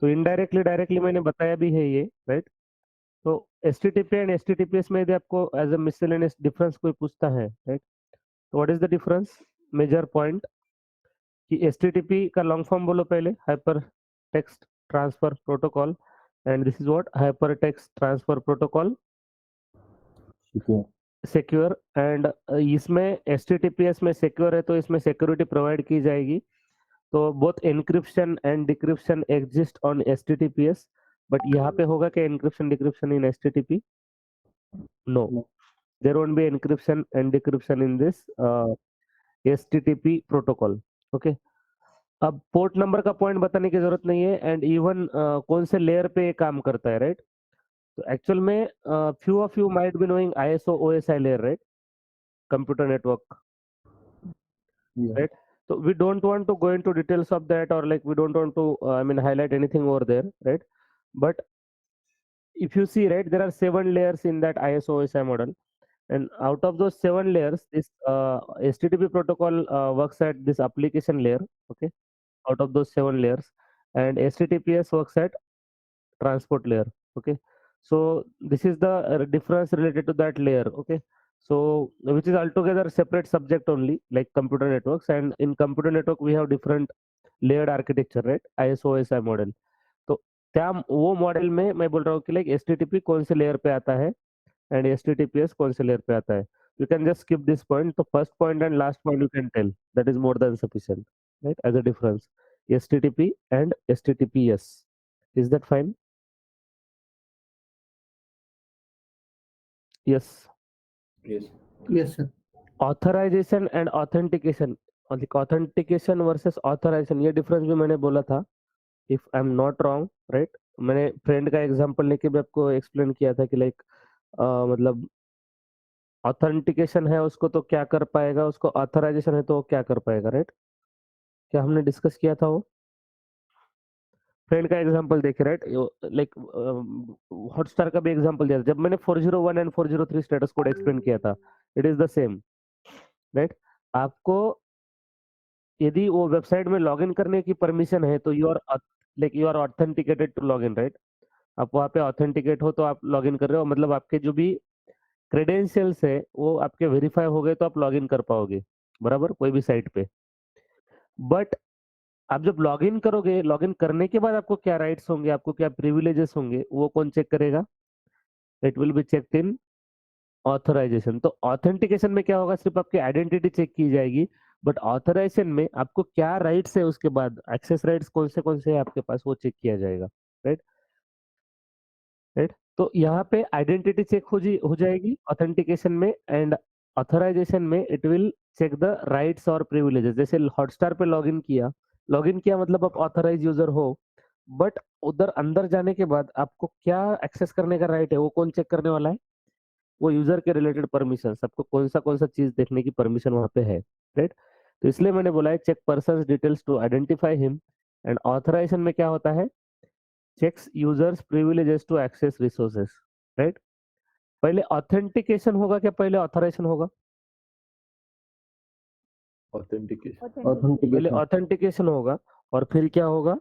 तो indirectly directly मैंने बताया भी है ये, राइट? तो एचटीटीपी एंड एचटीटीपीएस में यदि आपको एज अ मिसलेनियस डिफरेंस कोई पूछता है, राइट? तो what is the difference? Major point कि एचटीटीपी का लॉन्ग फॉर्म बोलो पहले, hypertext transfer protocol, and this is what? Hypertext transfer protocol secure. And इसमें एचटीटीपीएस में सिक्योर है तो इसमें सिक्योरिटी प्रोवाइड की जाएगी। तो both encryption and decryption exist on HTTPS, but यहाँ पे होगा क्या encryption decryption in HTTP? No, there won't be encryption and decryption in this HTTP protocol. Okay, अब पोर्ट नंबर का पॉइंट बताने की जरूरत नहीं है, एंड इवन कौन से लेयर पे ये काम करता है, राइट? तो एक्चुअल में few of you might be knowing ISO OSI layer, right? Computer network, right? So we don't want to go into details of that, or like we don't want to I mean highlight anything over there, right? But if you see, right, there are 7 layers in that ISO OSI model. And out of those 7 layers, this HTTP protocol works at this application layer. Okay, out of those 7 layers, and HTTPS works at transport layer. Okay, so this is the difference related to that layer. Okay, so which is altogether separate subject only, like computer networks. And in computer network, we have different layered architecture, right? ISO OSI model. तो क्या वो model में मैं बोल रहा हूँ कि like HTTP कौन से लेयर पे आता है एंड एचटीटीपीएस कौन से लेयर पे आता है। You can just skip this point, तो first point and last point you can tell, that is more than sufficient, right? As a difference HTTP and HTTPS, is that fine? Yes, Yes, sir. Authorisation and authentication, authentication versus authorisation, ये difference भी मैंने बोला था, if I am not wrong, right? मैंने friend का example लेके भी आपको एक्सप्लेन किया था कि लाइक मतलब ऑथेंटिकेशन है उसको तो क्या कर पाएगा, उसको ऑथराइजेशन है तो वो क्या कर पाएगा, राइट? क्या हमने डिस्कस किया था वो? फ्रेंड का एग्जांपल देखे, राइट? लाइक हॉटस्टार का भी एग्जांपल दिया था जब मैंने 401 एंड 403 स्टेटस कोड एक्सप्लेन किया था। It is the same, right? आपको यदि वो वेबसाइट में लॉगिन करने की परमिशन है तो you are authenticated to login, right? आप वहाँ पे ऑथेंटिकेट हो तो आप लॉगिन कर रहे हो, मतलब आपके जो भी क्रेडेंशियल्स है वो आपके वेरीफाई हो गए तो आप लॉगिन कर पाओगे, बराबर, कोई भी साइट पे। बट आप जब लॉगिन करोगे, लॉगिन करने के बाद आपको क्या राइट्स होंगे, आपको क्या प्रिविलेजेस होंगे, वो कौन चेक करेगा? It will be checked in authorisation. तो ऑथेंटिकेशन में क्या होगा, सिर्फ आपकी आइडेंटिटी चेक की जाएगी, बट ऑथराइजेशन में आपको क्या राइट्स है, उसके बाद एक्सेस राइट्स कौन से है आपके पास, वो चेक किया जाएगा, राइट? राइट, तो यहाँ पे आइडेंटिटी चेक हो जाएगी ऑथेंटिकेशन में, एंड ऑथराइजेशन में it will check the rights और प्रिविलेजेस। जैसे हॉटस्टार पे लॉगिन किया मतलब आप ऑथराइज यूजर हो, बट उधर अंदर जाने के बाद आपको क्या एक्सेस करने का राइट है वो कौन चेक करने वाला है? वो यूजर के रिलेटेड परमिशन, आपको कौन सा चीज देखने की परमिशन वहां पे है, राइट? तो इसलिए मैंने बोला है check person details to identify him, and authorisation में क्या होता है? Checks users privileges to access resources, right? पहले ऑथेंटिकेशन होगा क्या पहले ऑथराइजेशन होगा? पहले ऑथेंटिकेशन होगा और फिर क्या होगा?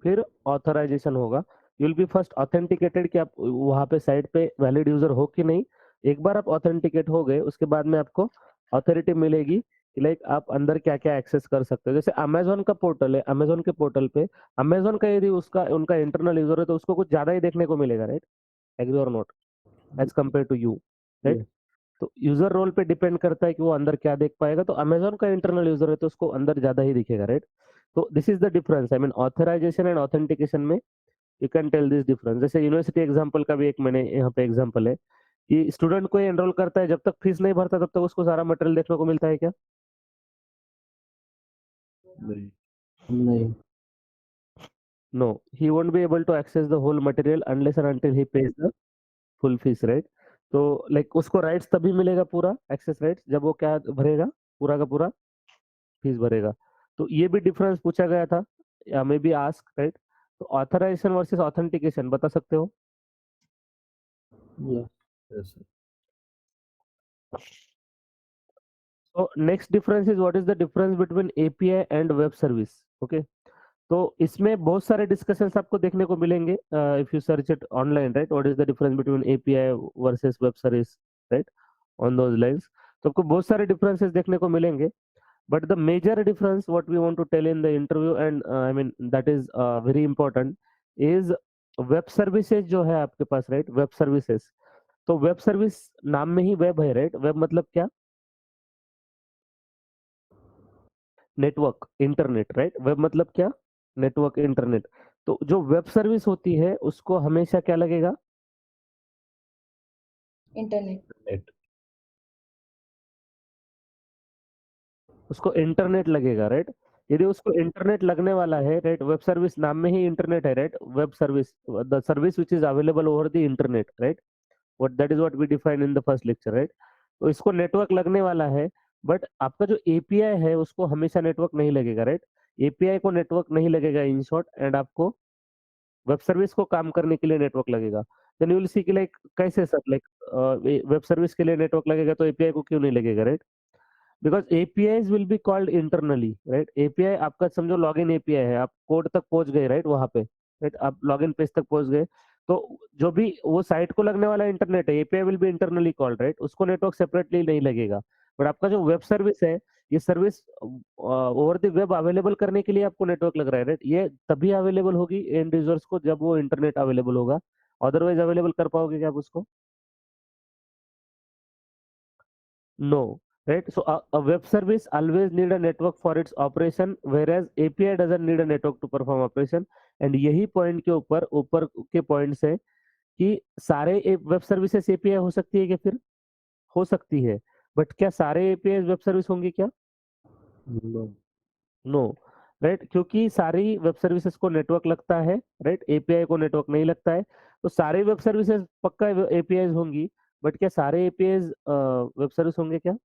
फिर ऑथराइजेशन होगा। You will be first authenticated कि आप वहां पे साइट पे वैलिड यूजर हो कि नहीं। एक बार आप ऑथेंटिकेट हो गए उसके बाद में आपको अथॉरिटी मिलेगी कि लाइक आप अंदर क्या क्या एक्सेस कर सकते हो। जैसे अमेजोन का पोर्टल है, अमेजोन के पोर्टल पे अमेजोन का यदि उसका उनका इंटरनल यूजर है तो उसको कुछ ज्यादा ही देखने को मिलेगा, राइट? एग्री और not? As compare to you, right? तो यूजर रोल पे डिपेंड करता है कि वो अंदर क्या देख पाएगा। तो अमेजोन का इंटरनल यूजर है तो उसको अंदर ज्यादा ही दिखेगा, राइट? तो this is the difference, I mean authorization and authentication में you can tell this difference. जैसे यूनिवर्सिटी एग्जांपल का भी एक मैंने यहाँ पे एग्जांपल है कि स्टूडेंट को एनरोल करता है, जब तक फीस नहीं भरता तब तक उसको सारा मटेरियल देखने को मिलता है क्या? नहीं। No, he won't be able to access the whole material unless and until he pays the full fees, right? तो लाइक उसको राइट्स तभी मिलेगा, पूरा एक्सेस राइट्स, जब वो क्या भरेगा, पूरा का पूरा फीस भरेगा। तो ये भी डिफरेंस पूछा गया था या मे बी आस्क, राइट? तो ऑथराइजेशन वर्सेस ऑथेंटिकेशन बता सकते हो? Yes, sir. So next difference is what is the difference between API and web service? Okay, तो इसमें बहुत सारे डिस्कशंस आपको देखने को मिलेंगे if you search it online, right? What is the difference between API versus web service, right? On those lines. तो आपको बहुत सारे डिफरेंसेस देखने को मिलेंगे, but the major difference what we want to tell in the interview and I mean that is very important is web services जो है आपके पास, राइट? वेब सर्विसेज, तो वेब सर्विस नाम में ही वेब है, राइट? वेब मतलब क्या? Network, internet, right? वेब मतलब क्या? Network, internet. तो जो वेब सर्विस होती है उसको हमेशा क्या लगेगा? इंटरनेट। नेट। उसको इंटरनेट लगेगा, राइट? यदि उसको इंटरनेट लगने वाला है, राइट? वेब सर्विस नाम में ही इंटरनेट है, right? Web service, the service which is available over the internet, right? What that is what we define in the first lecture, right? तो इसको नेटवर्क लगने वाला है, बट आपका जो एपीआई है उसको हमेशा नेटवर्क नहीं लगेगा, राइट? एपीआई को नेटवर्क नहीं लगेगा इन शॉर्ट, एंड आपको वेब सर्विस को काम करने के लिए नेटवर्क लगेगा। देन यू विल सी कि लाइक कैसे सर, लाइक वेब सर्विस के लिए नेटवर्क लगेगा तो एपीआई को क्यों नहीं लगेगा, right? Because APIs will be called internally, right? API आपका समझो लॉगिन एपीआई है, आप कोड तक पहुँच गए, राइट? वहाँ पे, राइट? आप लॉगिन पेज तक पहुँच गए, तो जो भी वो साइट को लगने वाला इंटरनेट है, API will be internally called, right? उसको नेटवर्क सेपरेटली नहीं लगेगा। बट आपका जो वेब सर्विस है, ये service over the web available करने के लिए आपको नेटवर्क लग रहा है, राइट? ये तभी अवेलेबल होगी एंड यूज़र्स को जब वो इंटरनेट अवेलेबल होगा, अदरवाइज़ अवेलेबल कर पाओगे क्या आप उसको? No, right? So a web service always need a network for its operation, whereas API doesn't need a network to perform operation. And यही पॉइंट के ऊपर ऊपर के पॉइंट्स है कि सारे वेब सर्विसेज एपीआई हो सकती है क्या? फिर हो सकती है, बट क्या सारे एपीआई वेब सर्विस होंगे क्या? नो। No, right? क्योंकि सारी वेब सर्विसेज को नेटवर्क लगता है, राइट? एपीआई को नेटवर्क नहीं लगता है। तो सारे वेब सर्विसेज पक्का एपीआई होंगी, बट क्या सारे एपीआई वेब सर्विस होंगे क्या?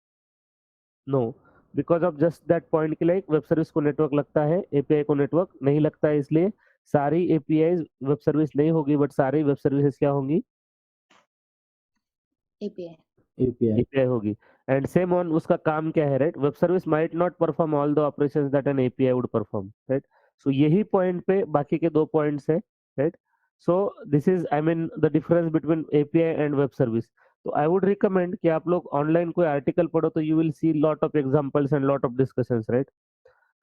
No, because of just that point के लिए वेब सर्विस को नेटवर्क लगता है, एपीआई को नेटवर्क नहीं लगता है, इसलिए सारी एपीआई वेब सर्विस नहीं होगी, बट सारी वेब सर्विसेज क्या होंगी? एपीआई। एपीआई। एपीआई होगी। एंड सेम ऑन उसका काम क्या है, right? Web service might not perform all the operations that an API would perform, right? So यही पॉइंट पे बाकी के दो पॉइंट्स है, right? So this is I mean the difference between API and web service. तो I would recommend कि आप लोग ऑनलाइन कोई आर्टिकल पढ़ो, तो you will see lot of examples and lot of discussions, right?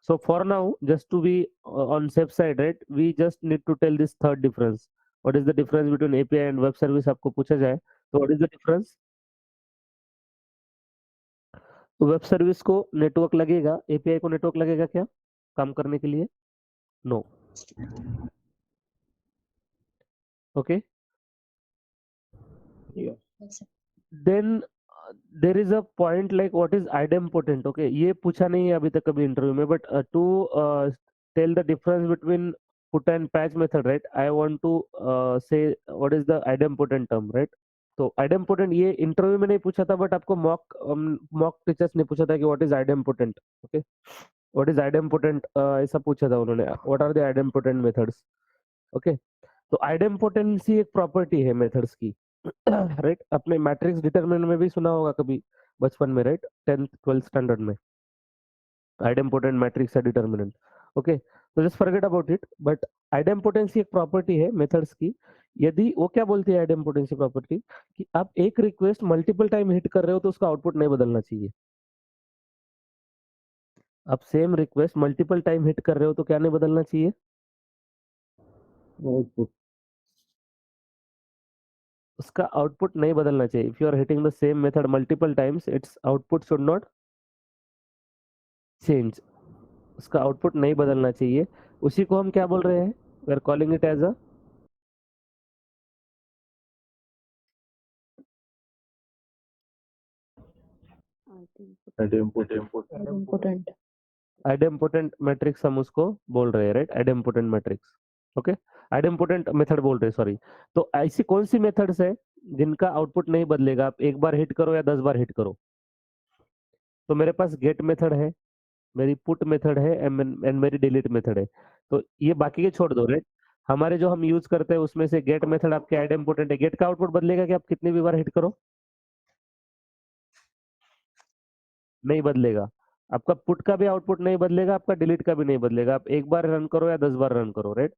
So for now, just to be on safe side, right, we just need to tell this third difference. What is the difference between API and web service? आपको पूछा जाए तो what is the difference? Web service को network लगेगा, API को network लगेगा क्या काम करने के लिए? No. Okay, then there is a point like what is idempotent. Okay, ये पूछा नहीं है अभी तक कभी इंटरव्यू में, but to tell the difference between put and patch method, right? I want to say what is the idempotent term, right? तो idempotent ये इंटरव्यू में नहीं पूछा था, बट आपको मॉक टीचर्स ने पूछा था कि what is idempotent. Okay, what is idempotent ऐसा पूछा था उन्होंने, what are the idempotent methods. Okay, तो आइडेम्पोटेंसी एक प्रॉपर्टी है मेथड्स की, राइट? अपने मैट्रिक्स डिटरमिनेंट में भी सुना होगा कभी बचपन में, राइट? 10th 12th स्टैंडर्ड में आइडेम्पोटेंट मैट्रिक्स है डिटरमिनेंट। ओके, तो just forget about it, but idempotency एक प्रॉपर्टी है मेथड्स की। यदि वो क्या बोलती है आइडेम्पोटेंसी प्रॉपर्टी, कि आप एक रिक्वेस्ट मल्टीपल टाइम हिट कर रहे हो तो उसका आउटपुट नहीं बदलना चाहिए। आप same request multiple time hit कर रहे हो तो क्या नहीं बदलना चाहिए? आउटपुट। उसका आउटपुट नहीं बदलना चाहिए। If you are hitting the same method multiple times, its output should not change. उसका आउटपुट नहीं बदलना चाहिए। उसी को हम क्या बोल रहे हैं? We are calling it as a important. Idempotent matrix हम उसको बोल रहे हैं, right? Idempotent matrix. Okay, idempotent method बोल रहे हैं, सॉरी। तो ऐसी कौन सी मेथड्स है जिनका आउटपुट नहीं बदलेगा? आप एक बार हिट करो या 10 बार हिट करो। तो मेरे पास गेट मेथड है, मेरी पुट मेथड है, एंड मेरी डिलीट मेथड है। तो ये बाकी के छोड़ दो, राइट? हमारे जो हम यूज करते हैं उसमें से गेट मेथड आपके आइडेम्पोटेंट है। गेट का आउटपुट बदलेगा कि आप कितनी भी बार हिट करो? नहीं बदलेगा। आपका पुट का भी आउटपुट नहीं बदलेगा, आपका डिलीट का भी नहीं बदलेगा। आप एक बार रन करो या 10 बार रन करो, राइट?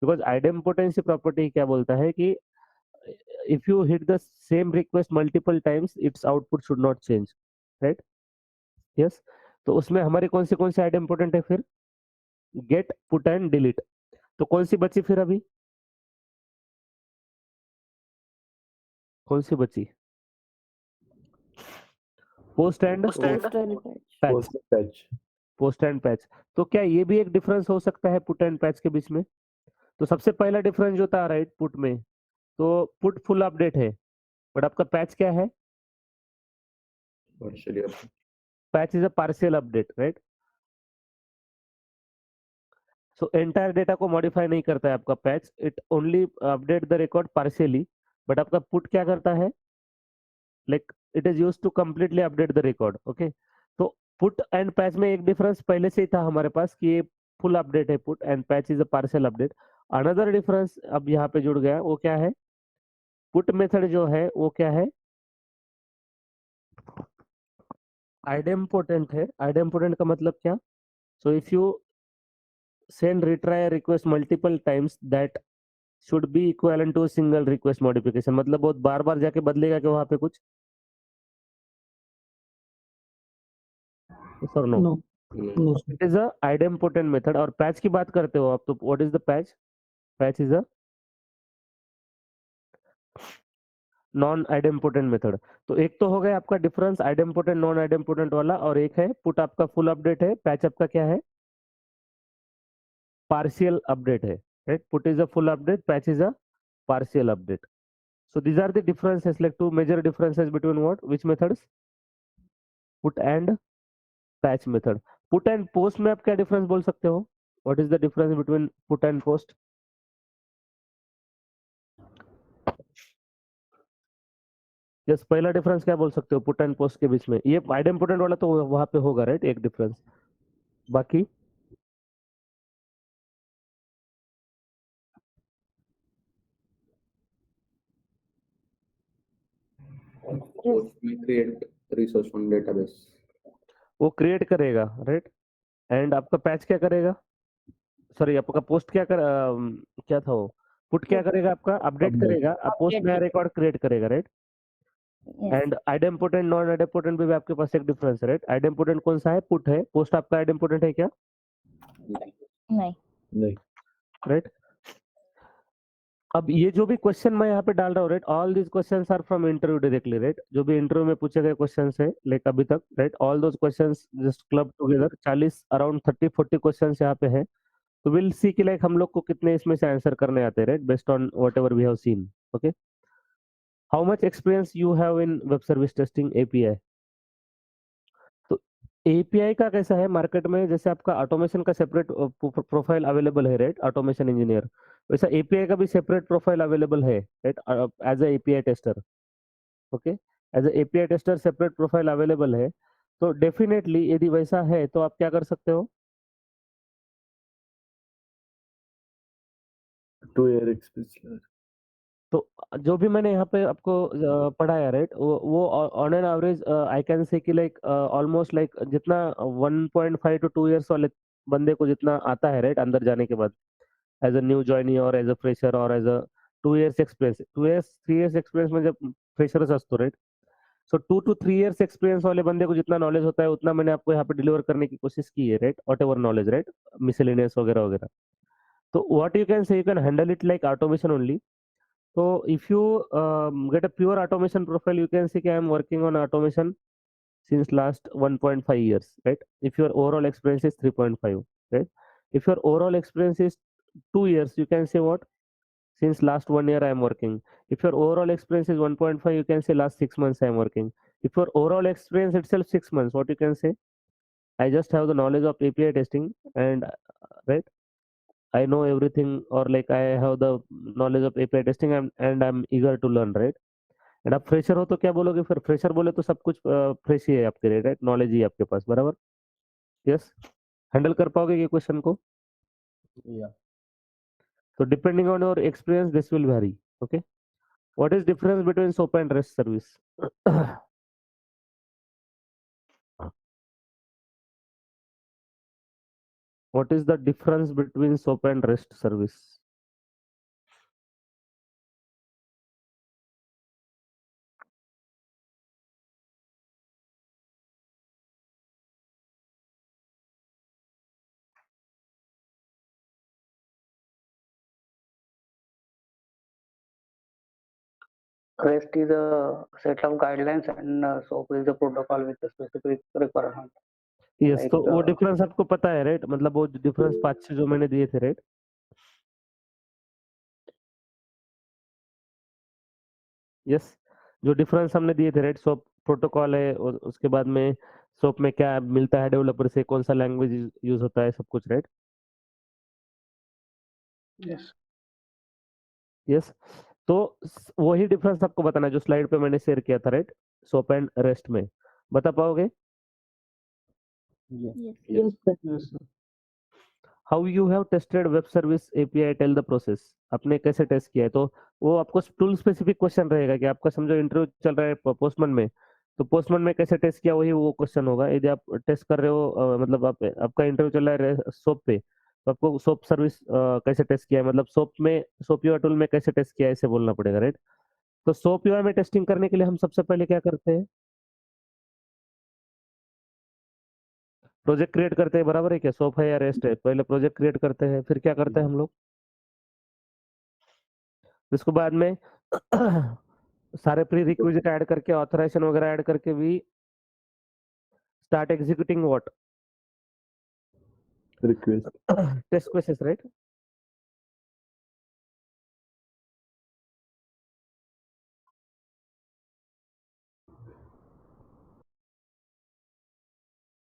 बिकॉज आइडेम्पोटेंसी प्रॉपर्टी क्या बोलता है कि if you hit the same request multiple times its output should not change, right? Yes. तो उसमें हमारी कौन सी आइडेम्पोटेंट है फिर? Get, put and delete. तो कौन सी बची फिर अभी? कौन सी बची? Post and Post and patch. Patch. Post patch. Post and patch. तो क्या ये भी एक डिफरेंस हो सकता है पुट एंड पैच के बीच में? तो सबसे पहला डिफरेंस जो था, राइट, पुट में, तो पुट फुल अपडेट है, बट आपका पैच क्या है? Partially update. Patch is a partial update, right? So entire data को मॉडिफाई नहीं करता है आपका patch, it only update the record partially. But आपका पुट क्या करता है? Like it is used to completely update the record. Okay, तो पुट एंड पैच में एक डिफरेंस पहले से ही था हमारे पास कि ये फुल अपडेट है put and patch is a partial update. Another difference अब यहाँ पे जुड़ गया, वो क्या है? पुट मेथड जो है वो क्या है? आइडेम्पोटेंट है। आइडेम्पोटेंट का मतलब क्या? So if you send retry a request multiple times that should be equivalent to a single request modification। मतलब बहुत बार बार जाके बदलेगा क्या वहां पे कुछ? yes or no? No. No. It is a idempotent method। और पैच की बात करते हो आप, तो what is the patch? Patch is a non idempotent method. तो एक तो हो गया आपका डिफरेंस आइडेम्पोटेंट नॉन आइडेम्पोटेंट वाला, और एक है पुट आपका फुल अपडेट है, पैच आपका क्या है? पार्शियल अपडेट है, right? Put is a full update, patch is a partial update. So these are the differences, like two major differences between what? Which methods? Put and patch method। Put and post में आप क्या difference बोल सकते हो? What is the difference between put and post? Yes, पहला difference क्या बोल सकते हो पुट एंड पोस्ट के बीच में? ये आइडेम्पोटेंट वाला तो वहां पे होगा, राइट, एक डिफरेंस। बाकी Post will create resource on database. वो क्रिएट करेगा, राइट? एंड आपका पैच क्या करेगा? सॉरी, आपका पोस्ट क्या था वो? पुट क्या करेगा? आपका अपडेट Update. करेगा, पोस्ट Update नया it. रिकॉर्ड क्रिएट करेगा, right? Yes. And idempotent non idempotent भी आपके पास एक डिफरेंस है, राइट? आइडेम्पोटेंट कौन सा है? पुट है। पोस्ट आपका आइडेम्पोटेंट है क्या? नहीं. नहीं. राइट? अब ये जो भी क्वेश्चन मैं यहाँ पे डाल रहा हूँ, right, all these questions are from interview directly, right? जो भी इंटरव्यू में पूछे गए क्वेश्चंस है लाइक अभी तक, right, all those questions just club together 40 around 30-40 questions यहाँ पे है। तो विल सी कि लाइक हम लोग को कितने इसमें से आंसर करने आते हैं, right, based on whatever we have seen. Okay, how much experience you have in web service testing API? तो एपीआई का कैसा है मार्केट में? जैसे आपका ऑटोमेशन का सेपरेट प्रोफाइल अवेलेबल है, राइट, ऑटोमेशन इंजीनियर, वैसा एपीआई का भी सेपरेट प्रोफाइल अवेलेबल है, right, as a API tester. Okay, as a API tester separate profile available है। तो डेफिनेटली यदि वैसा है तो आप क्या कर सकते हो? 2 year experience. तो जो भी मैंने यहाँ पे आपको पढ़ाया, राइट, वो on an average I can say कि लाइक ऑलमोस्ट लाइक जितना 1.5 to 2 years वाले बंदे को जितना आता है, राइट, अंदर जाने के बाद एज अ न्यू जॉइनी और एज अ फ्रेशर और as a 2 years experience, 2 years 3 years experience म्हणजे फ्रेशरच असतो, right? So 2 to 3 years experience वाले बंदे को जितना नॉलेज होता है उतना मैंने आपको यहाँ पे डिलीवर करने की कोशिश की है, right, what ever knowledge, right, miscellaneous वगैरह वगैरह। तो what you can say, you can handle it like automation only. So if you get a pure automation profile, you can see I am working on automation since last 1.5 years, right? If your overall experience is 3.5, right? If your overall experience is 2 years, you can say what? Since last 1 year I am working. If your overall experience is 1.5, you can say last 6 months I am working. If your overall experience itself 6 months, what you can say? I just have the knowledge of API testing and right, I know everything, or like I have the knowledge of API testing and I'm eager to learn, right? And आप fresher हो तो क्या बोलोगे फिर? Fresher बोले तो सब कुछ फ्रेश ही है आपके लिए, राइट, नॉलेज ही है आपके पास, बराबर? यस, हैंडल कर पाओगे ये क्वेश्चन को? Yeah. तो depending on your experience this will very. Okay, what is difference between soap and rest service? What is the difference between SOAP and REST service? REST is a set of guidelines and SOAP is a protocol with a specific requirement. Yes, Like, तो वो difference आपको पता है, right? मतलब वो difference 5-6 जो मैंने दिए थे, राइट? यस, जो डिफरेंस हमने दिए थे, राइट? सोप प्रोटोकॉल है और उसके बाद में सोप में क्या मिलता है डेवलपर से, कौन सा लैंग्वेज यूज होता है, सब कुछ, राइट? yes. यस, तो वही डिफरेंस आपको बताना है जो स्लाइड पे मैंने शेयर किया था, राइट? सोप एंड रेस्ट में बता पाओगे? Yes. Yes. Yes. How you have tested web service API, tell the process. आपने कैसे टेस्ट किया है? तो वो आपको टूल स्पेसिफिक क्वेश्चन रहेगा कि आपका समझो इंटरव्यू चल रहा है पोस्टमैन में, तो पोस्टमैन में कैसे टेस्ट किया, वही वो क्वेश्चन होगा। यदि आप टेस्ट कर रहे हो मतलब आपका इंटरव्यू चल रहा है सोप पे, तो आपको सोप सर्विस कैसे टेस्ट किया है, मतलब सोप यूआई टूल में कैसे टेस्ट किया है, ऐसे बोलना पड़ेगा, राइट? तो सोप यूआई में टेस्टिंग करने के लिए हम सबसे पहले क्या करते हैं? प्रोजेक्ट क्रिएट करते हैं, बराबर है क्या? सोप है या रेस्ट है, पहले प्रोजेक्ट क्रिएट करते हैं, फिर क्या करते हैं हम लोग? इसके बाद में सारे प्री रिक्विजिट ऐड करके, ऑथराइजेशन वगैरह ऐड करके भी start executing what Request. Test cases, right?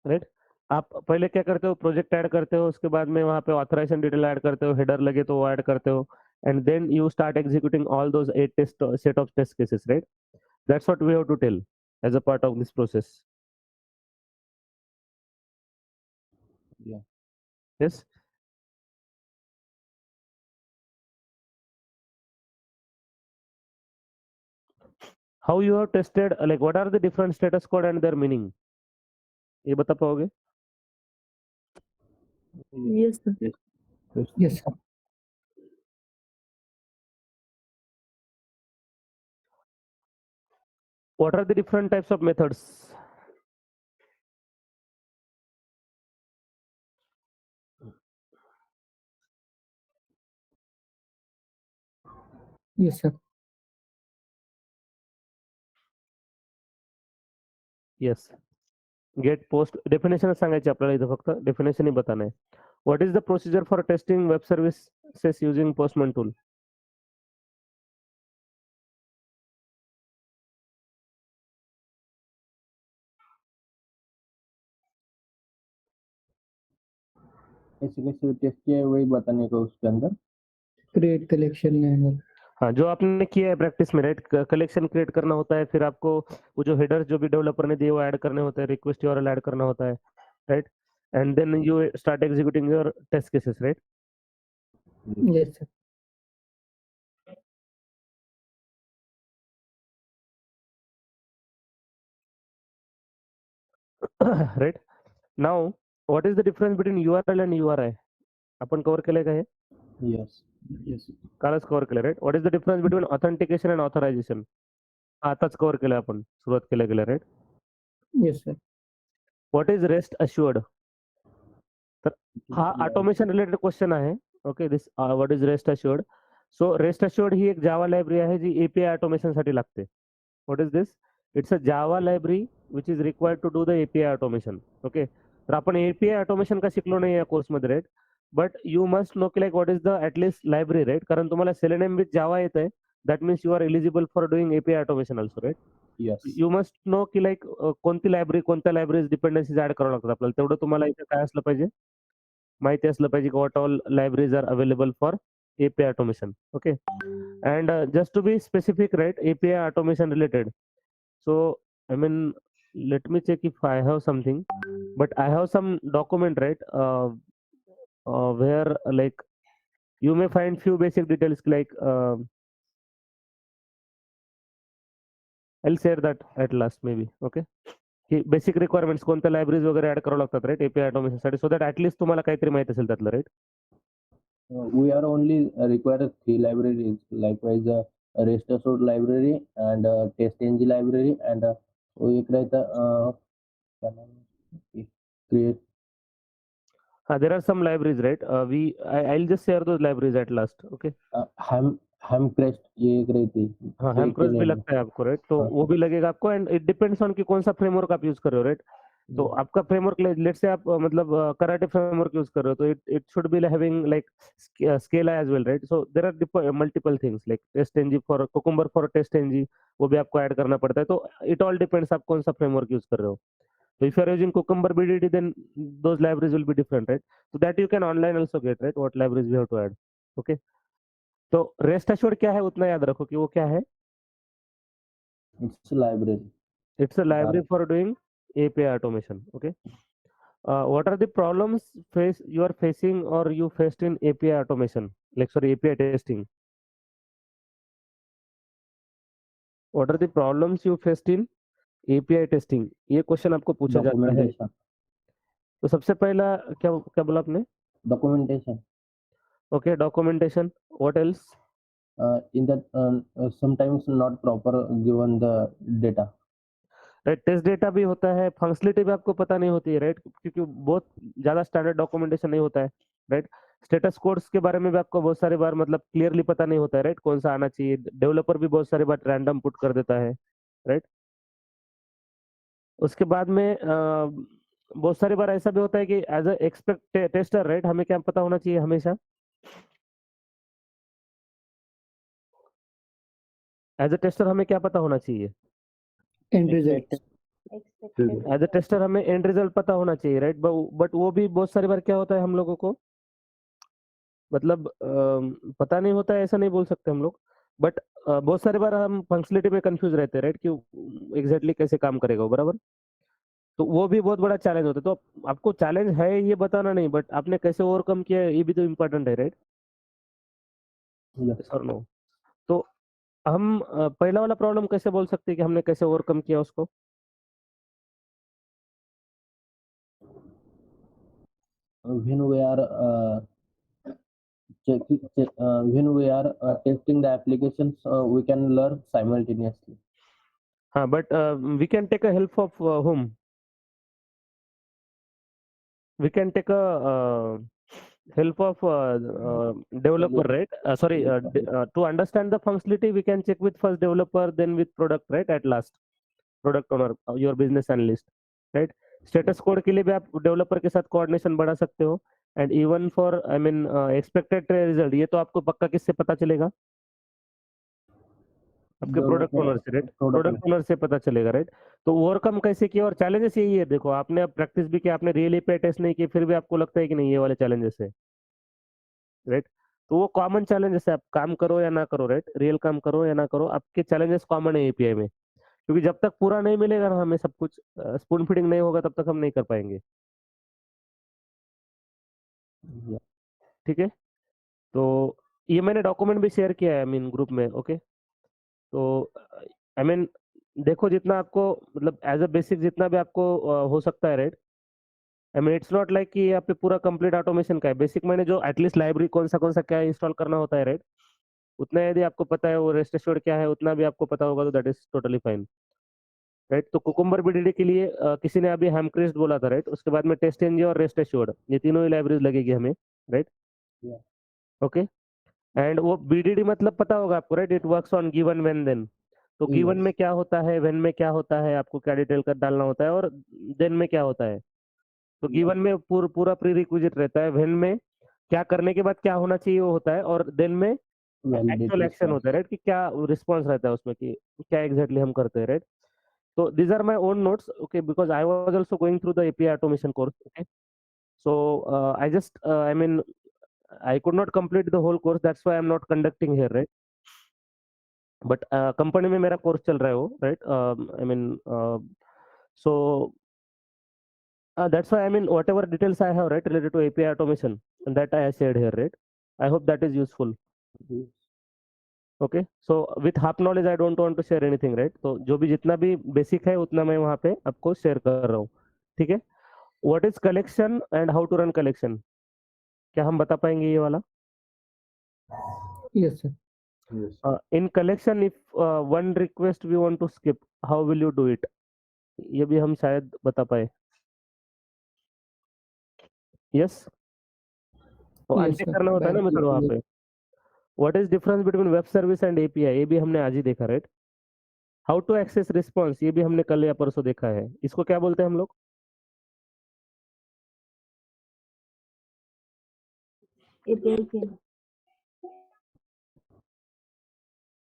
Right, आप पहले क्या करते हो? प्रोजेक्ट ऐड करते हो, उसके बाद में वहां पे ऑथराइजेशन डिटेल ऐड करते हो, हेडर लगे तो वो ऐड करते हो, and then you start executing all those 8 test set of test cases, right? That's what we have to tell as a part of this process. Yeah. Yes, how you have tested, like what are the different status code and their meaning, ये बता पाओगे? Yes, sir. Yes. Yes, sir. What are the different types of methods? Yes, sir. Yes. Get post definition सांगायची आपल्याला इथं, फक्त definition ही बताना है. What is the procedure for testing web services using Postman tool? ऐसे कैसे टेस्ट किया है वही बताने का उसके अंदर। Create collection and हाँ, जो आपने किया है प्रैक्टिस में, राइट? कलेक्शन क्रिएट करना होता है, फिर आपको वो जो हेडर्स जो भी डेवलपर ने दिए वो ऐड करने होते हैं, रिक्वेस्ट यूआरएल ऐड करना होता है, right? And then you start executing your test cases, right? yes, sir. Right, now what is the difference between URL and URI? आपण कव्हर केलंय का हे? Yes. Yes. कालच कव्हर केलं, right? What is the difference between authentication and authorization? आताच cover केलं आपण, सुरुवात केल्या गेल्या, right? Yes, sir. What is rest assured? तर हा ऑटोमेशन रिलेटेड क्वेश्चन आहे. Okay, this what is rest assured? So rest assured ही एक जावा लायब्ररी आहे जी एपीआय ऑटोमेशन साठी लागते. What is this? It's a Java library which is required to do the API automation. Okay, तर आपण API automation का शिकलो नाही या कोर्समध्ये, right? But you must know की like what is the at least library, right? कारण तुम्हाला सेलेनियम विथ जावा येत आहे, that means you are eligible for doing API automation also, right? Yes. You must know की लाईक कोणती library, कोणत्या libraries डिपेंडन्सीज add करावं लागतात आपल्याला. तेवढं तुम्हाला इथे काय असलं पाहिजे, माहिती असलं पाहिजे की what all libraries are available for API automation. Okay, and just to be specific, right, API automation related. So I mean, let me check if I have something, but I have some document, right, where like you may find few basic details like I'll share that at last maybe. Okay, की basic requirements कोणत्या libraries वगैरे add करावं लागतात right API ऑटोमेशनसाठी so that at least तुम्हाला काहीतरी माहित असेल त्यातलं right We are only require 3 libraries, likewise REST assured library and TestNG library and एक रहता क्या नाम है? create there are some libraries right I'll just share those libraries at last okay Hamcrest ये एक रहती है। हाँ तो Hamcrest भी इसके लगता है आपको राइट तो हाँ। वो भी लगेगा आपको एंड इट डिपेंड्स ऑन कि कौन सा फ्रेमवर्क आप यूज कर रहे हो राइट तो आपका फ्रेमवर्क लेट से आप मतलब कराटे फ्रेमवर्क यूज कर रहे हो तो it should be having like Scala as well right so there are multiple things like TestNG for Cucumber for TestNG वो भी आपको ऐड करना पड़ता है तो इट ऑल डिपेंड्स आप कौन सा फ्रेमवर्क यूज कर रहे हो so if you are using cucumber bdd then those libraries will be different right so that you can online also get right what libraries we have to add okay तो rest assured क्या है उतना याद रखो कि वो क्या है it's library it's a library for doing API automation okay what are the problems you are facing or you faced in API automation like sorry API testing what are the problems you faced in API testing ये question आपको पूछा जाता है documentation तो सबसे पहला क्या क्या बोला आपने documentation okay documentation what else in that sometimes not proper given the data right test data भी होता है फंक्शनलिटी भी आपको पता नहीं होती है राइट क्योंकि बहुत ज्यादा स्टैंडर्ड डॉक्यूमेंटेशन नहीं होता है राइट स्टेटस कोड्स के बारे में भी आपको बहुत सारी बार मतलब क्लियरली पता नहीं होता है राइट कौन सा आना चाहिए डेवलपर भी बहुत सारी बार रैंडम पुट कर देता है राइट उसके बाद में बहुत सारी बार ऐसा भी होता है कि as a expect tester right हमें क्या पता होना चाहिए हमेशा एज अ टेस्टर हमें क्या पता होना चाहिए end result. Expected. As a tester हमें एंड रिजल्ट पता होना चाहिए राइट बट वो भी बहुत सारी बार क्या होता है हम लोगों को मतलब पता नहीं होता है ऐसा नहीं बोल सकते हम लोग बट बहुत सारी बार हम फंक्शनलिटी में कंफ्यूज रहते हैं राइट कि एग्जैक्टली कैसे काम करेगा वो बराबर तो वो भी बहुत बड़ा चैलेंज होता है तो आपको चैलेंज है ये बताना नहीं बट आपने कैसे ओवरकम किया है ये भी तो इम्पोर्टेंट है राइट yes और नो तो हम पहला वाला प्रॉब्लम कैसे बोल सकते हैं कि हमने कैसे ओवरकम किया उसको when we are when we are testing the applications we can learn simultaneously हाँ but we can take a help of home we can take a help of developer right sorry to understand the functionality we can check with first developer then with product right at last product owner your business analyst right status code के लिए भी आप developer के साथ coordination बढ़ा सकते हो and even for I mean expected result ये तो आपको पक्का किससे पता चलेगा आपके प्रोडक्ट ओनर से राइट प्रोडक्ट ओनर से पता चलेगा राइट तो ओवरकम कैसे किया और चैलेंजेस यही है देखो आपने अब प्रैक्टिस भी किया आपने रियल एपीआई टेस्ट नहीं किया फिर भी आपको लगता है कि नहीं ये वाले चैलेंजेस है राइट तो वो कॉमन चैलेंजेस है आप काम करो या ना करो राइट रियल काम करो या ना करो आपके चैलेंजेस कॉमन है एपीआई में क्योंकि जब तक पूरा नहीं मिलेगा ना हमें सब कुछ स्पून फीडिंग नहीं होगा तब तक हम नहीं कर पाएंगे yeah. ठीक है तो ये मैंने डॉक्यूमेंट भी शेयर किया है आई मीन ग्रुप में ओके तो आई मीन देखो जितना आपको मतलब एज अ बेसिक जितना भी आपको हो सकता है right I mean it's not like कि यहाँ पे पूरा कंप्लीट ऑटोमेशन का है बेसिक मैंने जो एटलीस्ट लाइब्रेरी कौन सा क्या इंस्टॉल करना होता है राइट उतना यदि आपको पता है वो रेस्ट एश्योर्ड क्या है उतना भी आपको पता होगा तो that is totally fine right तो कुकुम्बर बीडीडी के लिए किसी ने अभी हैमक्रेस्ट बोला था राइट उसके बाद में टेस्ट एनजी और रेस्ट एश्योर्ड ये तीनों ही लाइब्रेरीज लगेगी हमें राइट ओके एंड वो बीडीडी मतलब पता होगा आपको right it works on given when then तो गिवन में क्या होता है व्हेन में क्या होता है आपको क्या डिटेल कर डालना होता है और देन में क्या होता है तो गिवन में पूरा प्री रिक्विजिट रहता है व्हेन में क्या करने के बाद क्या होना चाहिए वो होता है और देन में एक्चुअल एक्शन होता है राइट कि क्या रिस्पॉन्स रहता है उसमें कि क्या एग्जैक्टली हम करते हैं right so these are my own notes okay because I was also going through the API automation course okay so I just I mean I could not complete the whole course that's why I'm not conducting here right but company में मेरा course चल रहा है वो right I mean so that's why I mean whatever details I have right related to API automation and that I shared here right I hope that is useful okay, so with half knowledge I don't want to share anything, right? तो जो भी जितना भी basic है उतना मैं वहाँ पे आपको शेयर कर रहा हूँ, ठीक है? What is collection and how to run collection, क्या हम बता पाएंगे ये वाला? Yes, sir. Yes. In collection if one request we want to skip, how will you do it? ये भी हम शायद बता पाए। यस, वो आज Yes, चेक sir. करना होता है ना मेथड वहाँ पे। What is difference between web service and API, ये भी हमने आज ही देखा, right? How to access response, ये भी हमने कल या परसों देखा है। इसको क्या बोलते हैं हम लोग? API के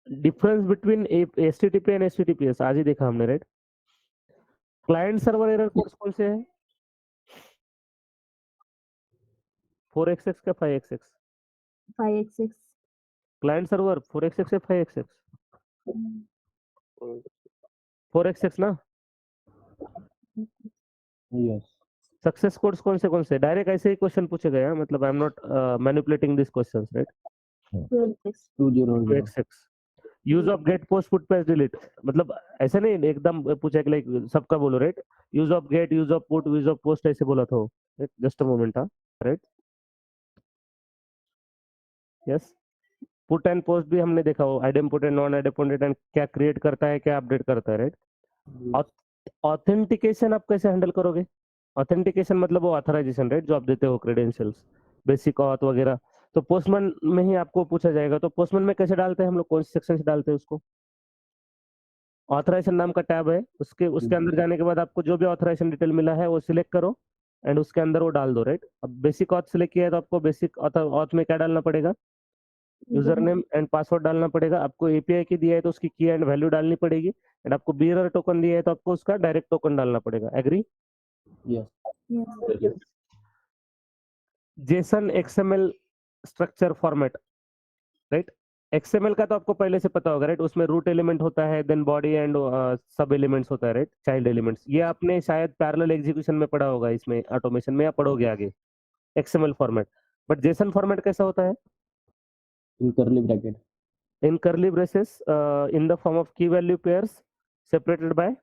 difference between HTTP and HTTPS आज ही देखा हमने, right? Client server error codes कौन से हैं? 4xx का 5xx? 5xx. Client server 4xx या 5xx? 4xx ना? Yes. सक्सेस कोड्स कौन से? डायरेक्ट ऐसे ही क्वेश्चन पूछे गए हैं, मतलब I am not manipulating this questions, right? 12xx. 200. 2xx। Use of get post put paste delete, मतलब ऐसे नहीं एकदम पूछा कि लाइक सबका बोलो, right? Use of get, use of put, use of post ऐसे बोला था, जस्ट अ मोमेंट, हाँ, right? Yes, put and post भी हमने देखा हो, आइडेम्पोटेंट, नॉन आइडेम्पोटेंट, एंड क्या क्रिएट करता है, क्या अपडेट करता है, राइट? ऑथेंटिकेशन आप कैसे हैंडल करोगे? ऑथेंटिकेशन मतलब वो ऑथराइजेशन, राइट, जो आप देते हो, क्रेडेंशियल्स, बेसिक ऑथ वगैरह, तो पोस्टमैन में ही आपको पूछा जाएगा। तो पोस्टमैन में कैसे डालते हैं हम लोग, कौन से सेक्शन से डालते हैं उसको? ऑथराइजेशन नाम का टैब है, उसके अंदर जाने के बाद आपको जो भी ऑथराइजेशन डिटेल मिला है वो सिलेक्ट करो एंड उसके अंदर वो डाल दो, राइट? अब बेसिक ऑथ सिलेक्ट किया है तो आपको बेसिक ऑथ में क्या डालना पड़ेगा? यूजर नेम एंड पासवर्ड डालना पड़ेगा। आपको एपीआई की दिया है तो उसकी की एंड वैल्यू डालनी पड़ेगी, एंड आपको बीरर टोकन दिया है तो आपको उसका डायरेक्ट टोकन डालना पड़ेगा। Agree? Yes. Yes. JSON XML structure format, right? XML का तो आपको पहले से पता होगा, राइट? उसमें रूट एलिमेंट होता है, देन बॉडी एंड सब एलिमेंट्स होता है, राइट? चाइल्ड एलिमेंट्स, ये आपने शायद पैरेलल एग्जीक्यूशन में पढ़ा होगा, इसमें ऑटोमेशन में, या पढ़ोगे आगे XML format. But JSON format कैसा होता है? In curly bracket. In curly braces, in the form of key value pairs separated by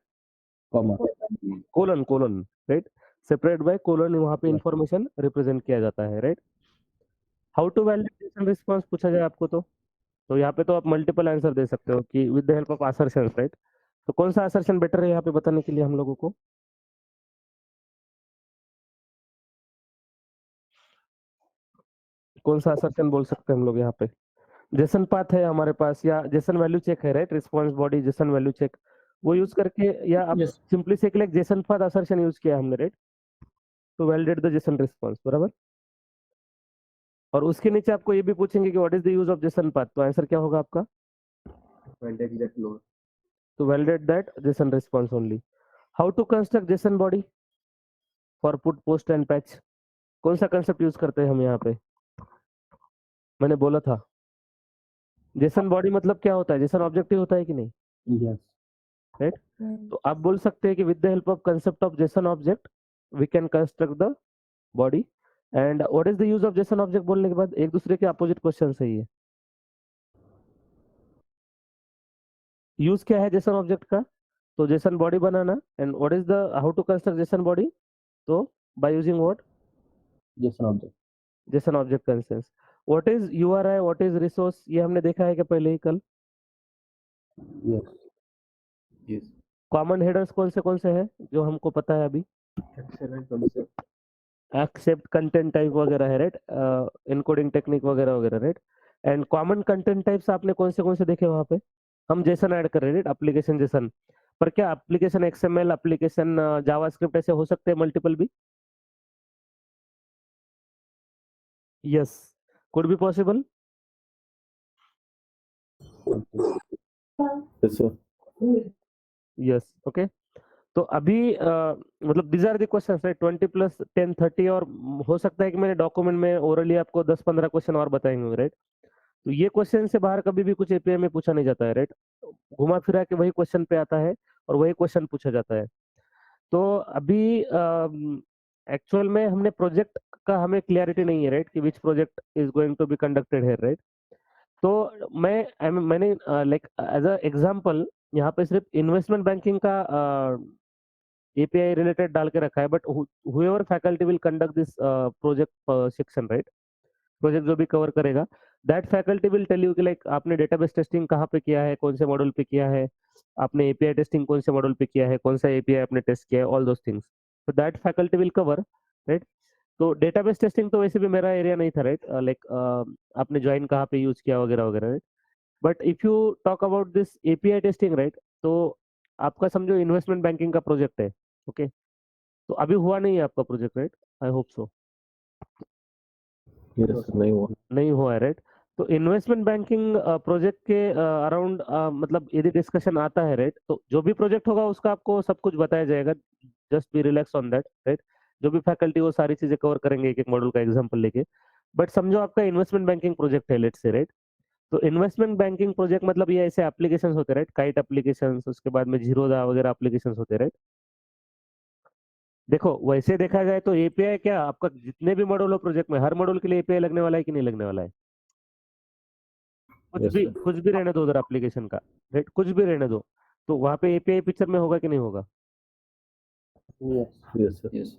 Comma. Colon, right? Separate by colon, वहां पे इंफॉर्मेशन रिप्रेजेंट किया जाता है, right? How to validate JSON response पूछा जाए आपको तो यहाँ पे तो आप मल्टीपल आंसर दे सकते हो कि with the help of assertion, right? तो कौन सा असर्शन बेटर है यहाँ पे बताने के लिए हम लोगों को? कौन सा असर्शन बोल सकते हैं हम लोग यहाँ पे? जेसन पाथ है हमारे पास, या जेसन वैल्यू चेक है, right? Response body JSON value check, वो यूज करके, या आप Yes. सिंपली से like JSON path assertion use किया हमने, right? To validate the JSON response, बराबर? और उसके नीचे आपको ये भी पूछेंगे कि what is the use of JSON path, तो आंसर क्या होगा आपका? Validate that load. To validate that JSON response only. How to construct JSON body for put, post and patch? कौन सा कंसेप्ट यूज करते हैं हम यहाँ पे? मैंने बोला था JSON बॉडी मतलब क्या होता है? JSON ऑब्जेक्टिव होता है कि नहीं, Yes. राइट? तो आप बोल सकते हैं कि with the help of concept of JSON object we can construct the body. And what is the use of JSON object बोलने के बाद एक दूसरे के अपोजिट क्वेश्चन है ये। यूज क्या है JSON ऑब्जेक्ट का? तो JSON बॉडी बनाना। And what is the how to construct JSON body? तो by using what? JSON object. JSON object कंसेंस। What is URI, what is resource, ये हमने देखा है कि पहले ही कल। Yes. Yes. कॉमन हेडर्स कौन से हैं जो हमको पता है अभी? Excellent concept. Accept, content type वगैरह है, राइट? इनकोडिंग टेक्निक वगैरह वगैरह, right? And common content types आपने कौन से देखे वहां पे? हम जेसन ऐड कर रहे हैं, राइट? एप्लीकेशन जेसन, पर क्या एप्लीकेशन XML, एप्लीकेशन जावास्क्रिप्ट ऐसे हो सकते हैं मल्टीपल भी? Yes, could be possible. Yes, sir. Yes, okay. तो अभी मतलब these are the questions, right? 20 plus 10 30, और हो सकता है कि मैंने डॉक्यूमेंट में ओरली आपको 10-15 क्वेश्चन और बताएंगे, राइट? तो ये क्वेश्चन से बाहर कभी भी कुछ एपीआई में पूछा नहीं जाता है, राइट? घुमा फिरा के वही क्वेश्चन पे आता है और वही क्वेश्चन पूछा जाता है। तो अभी एक्चुअल में हमने प्रोजेक्ट का हमें क्लियरिटी नहीं है, राइट? कि which project is going to be conducted here, right? तो मैंने लाइक एज अ एग्जांपल यहाँ पे सिर्फ इन्वेस्टमेंट बैंकिंग का एपीआई रिलेटेड डाल के रखा है, but whoever faculty will conduct this project section, right? Project जो भी कवर करेगा, that faculty will tell you कि लाइक आपने डेटाबेस टेस्टिंग कहाँ पे किया है, कौन से मॉड्यूल पे किया है, आपने एपीआई टेस्टिंग कौन से मॉड्यूल पे किया है, कौन सा एपीआई आपने टेस्ट किया है, ऑल दोस थिंग्स। तो that faculty will cover, right? तो डेटाबेस टेस्टिंग तो वैसे भी मेरा एरिया नहीं था, राइट? लाइक आपने ज्वाइन कहाँ पे यूज किया वगैरह वगैरह, right? But if you talk about this API testing, right, तो आपका समझो इन्वेस्टमेंट बैंकिंग का प्रोजेक्ट है, ओके? तो अभी हुआ नहीं है आपका project, right? I hope so. Yes, नहीं हुआ है, राइट? तो इन्वेस्टमेंट बैंकिंग प्रोजेक्ट के अराउंड मतलब यदि डिस्कशन आता है, राइट, तो जो भी प्रोजेक्ट होगा उसका आपको सब कुछ बताया जाएगा। Just be relax on that, right? जो भी फैकल्टी वो सारी चीजें कवर करेंगे एक एक मॉड्यूल का एग्जांपल लेके। बट समझो आपका इन्वेस्टमेंट बैंकिंग प्रोजेक्ट है, लेट्स से, राइट? तो इन्वेस्टमेंट बैंकिंग प्रोजेक्ट मतलब ये ऐसे एप्लीकेशंस होते हैं, राइट? काइट एप्लीकेशंस, उसके बाद में जीरोधा वगैरह एप्लीकेशंस होते हैं, राइट? देखो वैसे देखा जाए तो एपीआई क्या आपका जितने भी मॉड्यूल हो प्रोजेक्ट में, हर मॉड्यूल के लिए एपीआई लगने वाला है कि नहीं लगने वाला है? Yes, sir. कुछ भी रहने दो उधर एप्लीकेशन का, राइट? कुछ भी रहने दो, तो वहां पे एपीआई पिक्चर में होगा कि नहीं होगा? Yes, sir. Yes.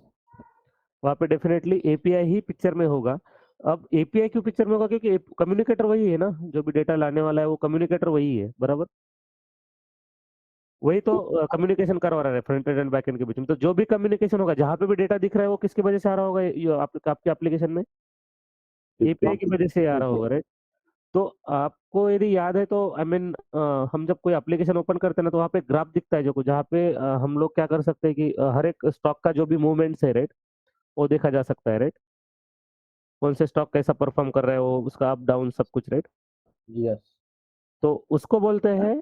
वहां पे डेफिनेटली एपीआई ही पिक्चर में होगा। अब एपीआई क्यों पिक्चर में होगा? क्योंकि कम्युनिकेटर वही है ना, जो भी डेटा लाने वाला है वो कम्युनिकेटर वही है, बराबर? वही तो कम्युनिकेशन करवा रहा है front end and back and के बीच में। तो जो भी कम्युनिकेशन होगा, जहां पे भी डेटा दिख रहा है, वो किसकी वजह से आ रहा होगा? आपके एप्लीकेशन में एपीआई की वजह से आ रहा होगा, राइट? तो आपको यदि याद है तो आई मीन हम जब कोई एप्लीकेशन ओपन करते हैं ना, तो वहाँ पे ग्राफ दिखता है, जो जहाँ पे हम लोग क्या कर सकते हैं कि हर एक स्टॉक का जो भी मूवमेंट्स है, राइट, वो देखा जा सकता है, राइट? कौन से स्टॉक कैसा परफॉर्म कर रहा है, वो उसका अप डाउन सब कुछ, राइट? Yes. तो उसको बोलते हैं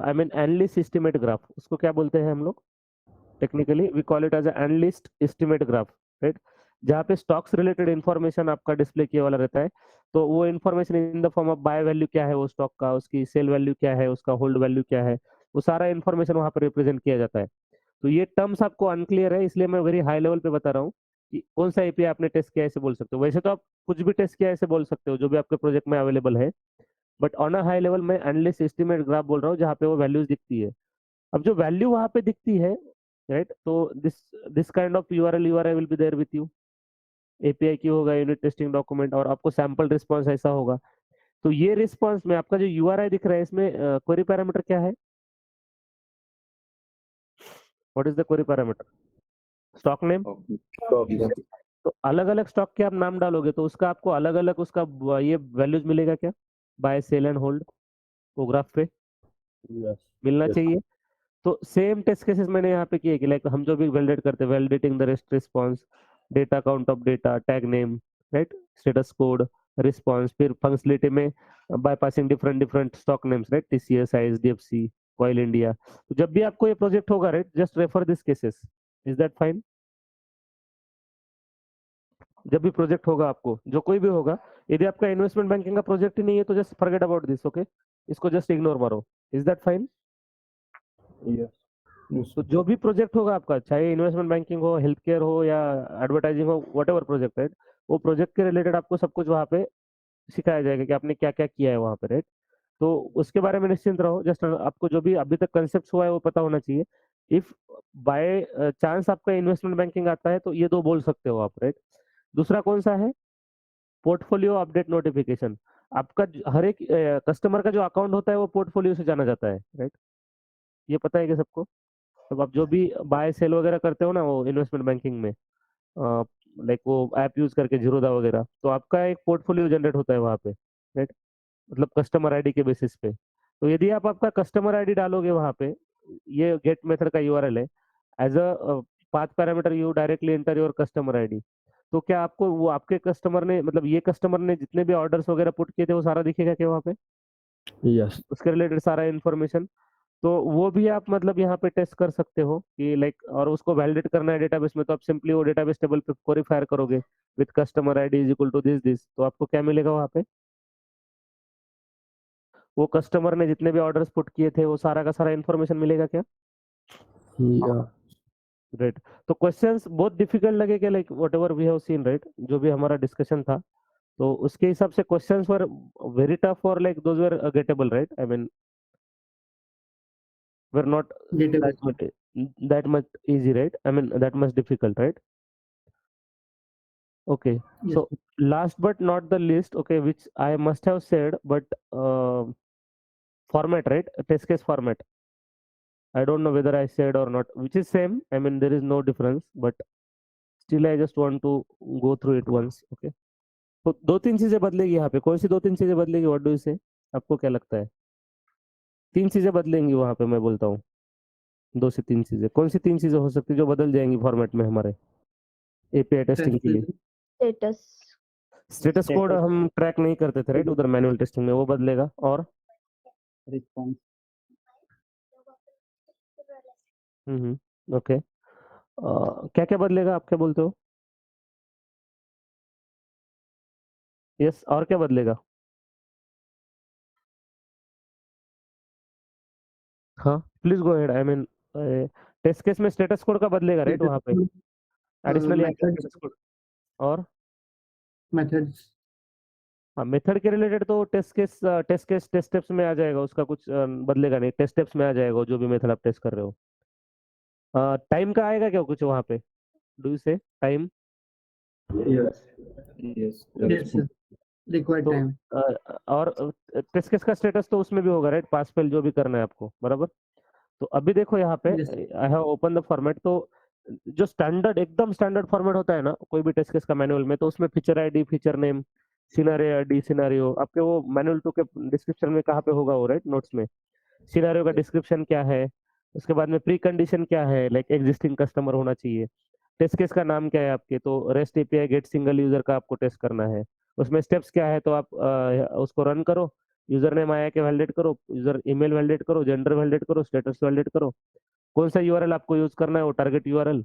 I mean analyst estimate graph. उसको क्या बोलते हैं हम लोग? Technically we call it as analyst estimate graph, right? जहाँ पे स्टॉक्स रिलेटेड इन्फॉर्मेशन आपका डिस्प्ले किया वाला रहता है। तो वो information in the form of buy value क्या है वो स्टॉक का, उसकी सेल वैल्यू क्या है, उसका होल्ड वैल्यू क्या है, वो सारा इन्फॉर्मेशन वहाँ पर रिप्रेजेंट किया जाता है। तो ये टर्म्स आपको अनक्लियर है, इसलिए मैं वेरी हाई लेवल पे बता रहा हूँ कि कौन सा एपीआई आपने टेस्ट किया है ऐसे बोल सकते हो। वैसे तो आप कुछ भी टेस्ट किया है ऐसे बोल सकते हो, जो भी आपके प्रोजेक्ट में अवेलेबल है। But on a high level मैं एनालिस्ट एस्टिमेट ग्राफ बोल रहा हूँ, जहाँ पे वो वैल्यूज दिखती है। अब जो वैल्यू वहां पे दिखती है, राइट, तो this this kind of URL will be there with you. API की होगा यूनिट टेस्टिंग डॉक्यूमेंट, और आपको सैंपल रिस्पांस ऐसा होगा। तो ये रिस्पांस में आपका जो यूआरआई दिख रहा है, इसमें क्वेरी पैरामीटर क्या है? What is the query parameter? Stock name. Yes. तो अलग अलग स्टॉक के आप नाम डालोगे तो उसका आपको अलग अलग उसका ये वैल्यूज मिलेगा क्या? बाय सेल एंड होल्ड वो ग्राफ पे Yes. मिलना Yes. चाहिए। तो सेम टेस्ट केसेस मैंने यहाँ पे किए कि लाइक हम जो भी वैलिडेट करते हैं, validating the rest response, data count of data, tag name, right, status code, response, फिर फंक्शनलिटी में by passing different different stock names, right, TCS, ISDFC, Coal India. तो जब भी आपको ये प्रोजेक्ट होगा, right, just refer this cases. Is that fine? जब भी प्रोजेक्ट होगा आपको, जो कोई भी होगा, यदि आपका इन्वेस्टमेंट बैंकिंग का प्रोजेक्ट ही नहीं है तो just forget about this, okay? इसको जस्ट इग्नोर मारो। Is that fine? Yes. तो जो भी प्रोजेक्ट होगा आपका, चाहे इन्वेस्टमेंट बैंकिंग हो, हेल्थ केयर हो या एडवर्टाइजिंग हो, वट एवर प्रोजेक्ट, राइट, वो प्रोजेक्ट के रिलेटेड आपको सब कुछ वहाँ पे सिखाया जाएगा कि आपने क्या क्या किया है वहाँ पे, राइट? तो उसके बारे में निश्चिंत रहो। जस्ट आपको जो भी अभी तक कंसेप्ट हुआ है वो पता होना चाहिए। इफ बाय चांस आपका इन्वेस्टमेंट बैंकिंग आता है तो ये दो बोल सकते हो आप, राइट? दूसरा कौन सा है? Portfolio update notification. आपका हर एक कस्टमर का जो अकाउंट होता है वो पोर्टफोलियो से जाना जाता है, राइट? ये पता है कि सबको? तो आप जो भी बाय सेल वगैरह करते हो ना वो इन्वेस्टमेंट बैंकिंग में, लाइक वो ऐप यूज करके जीरोधा वगैरह, तो आपका एक पोर्टफोलियो जनरेट होता है वहाँ पे, राइट? मतलब कस्टमर आईडी के बेसिस पे। तो यदि आप आपका कस्टमर आईडी डालोगे वहाँ पे, ये गेट मेथड का यूआरएल है, as a path parameter you directly enter your customer ID. तो क्या आपको वो आपके कस्टमर ने, मतलब ये कस्टमर ने जितने भी ऑर्डर्स वगैरह पुट किए थे वो सारा दिखेगा क्या वहाँ पे? Yes. उसके रिलेटेड सारा इन्फॉर्मेशन। तो वो भी आप मतलब यहाँ पे टेस्ट कर सकते हो कि लाइक, और उसको वैलिडेट करना है डेटाबेस में, तो आप सिंपली वो डेटाबेस टेबल पे क्वेरी फायर करोगे with customer ID is equal to this this, तो आपको क्या मिलेगा वहाँ पे? वो कस्टमर ने जितने भी ऑर्डर्स पुट किए थे वो सारा का सारा इन्फॉर्मेशन मिलेगा क्या? Yeah. राइट। तो क्वेश्चंस बहुत डिफिकल्ट लगे क्या, like whatever we have seen, right, जो भी हमारा डिस्कशन था, तो उसके हिसाब से क्वेश्चंस वर वेरी टफ और like those were gettable, right? I mean were not that much easy, right? I mean that much difficult, right? Okay. Yes. So last but not the least, okay, which I must have said, but format, right? Test case format. I don't know whether I said or not, which is same. I mean there is no difference, but still I just want to go through it once, okay? तो दो तीन चीजें बदलेगी यहाँ पे, कौन सी दो तीन चीजें बदलेगी, व्हाट डू यू से? आपको क्या लगता है? तीन चीजें बदलेंगी वहां पे, मैं बोलता हूँ दो से तीन चीजें। कौन सी तीन चीजें हो सकती है जो बदल जाएंगी फॉर्मेट में हमारे एपीआई टेस्टिंग के लिए? Status. Status code Status. हम ट्रैक नहीं करते थे, राइट, उधर मैनुअल टेस्टिंग में, वो बदलेगा। और Response. ओके, क्या क्या बदलेगा, आप क्या बोलते हो? यस, और क्या बदलेगा? हाँ, please go ahead. I mean test case में स्टेटस कोड का बदलेगा, राइट, वहां पे एडिशनली methods. Status code. और Methods. हाँ, मेथड के रिलेटेड तो टेस्ट स्टेप्स में आ जाएगा, उसका कुछ बदलेगा नहीं, टेस्ट स्टेप्स में आ जाएगा जो भी मेथड आप टेस्ट कर रहे हो। टाइम का आएगा क्या कुछ वहां पे? डू यू से time? Yes. Yes, sir. Required तो time. और टेस्ट केस का स्टेटस तो उसमें भी होगा, राइट, पास फेल जो भी करना है आपको, बराबर? तो अभी देखो यहाँ पे Yes. I have open the format. तो जो स्टैंडर्ड, एकदम स्टैंडर्ड फॉर्मेट होता है ना कोई भी टेस्ट केस का मैनुअल में, तो उसमें feature ID, feature name, scenario ID, scenario आपके वो मैनुअल 2 के डिस्क्रिप्शन में कहाँ पे होगा वो, राइट, नोट्स में सिनेरियो का डिस्क्रिप्शन क्या है, उसके बाद में प्री कंडीशन क्या है, लाइक एग्जिस्टिंग कस्टमर होना चाहिए, टेस्ट केस का नाम क्या है आपके, तो REST API get single user का आपको टेस्ट करना है, उसमें स्टेप्स क्या है, तो आप उसको रन करो, यूजर नेम आया के वैलिडेट करो, यूजर ईमेल वैलिडेट करो, जेंडर वैलिडेट करो, स्टेटस वैलिडेट करो, कौन सा यूआरएल आपको यूज करना है, वो टारगेट यूआरएल,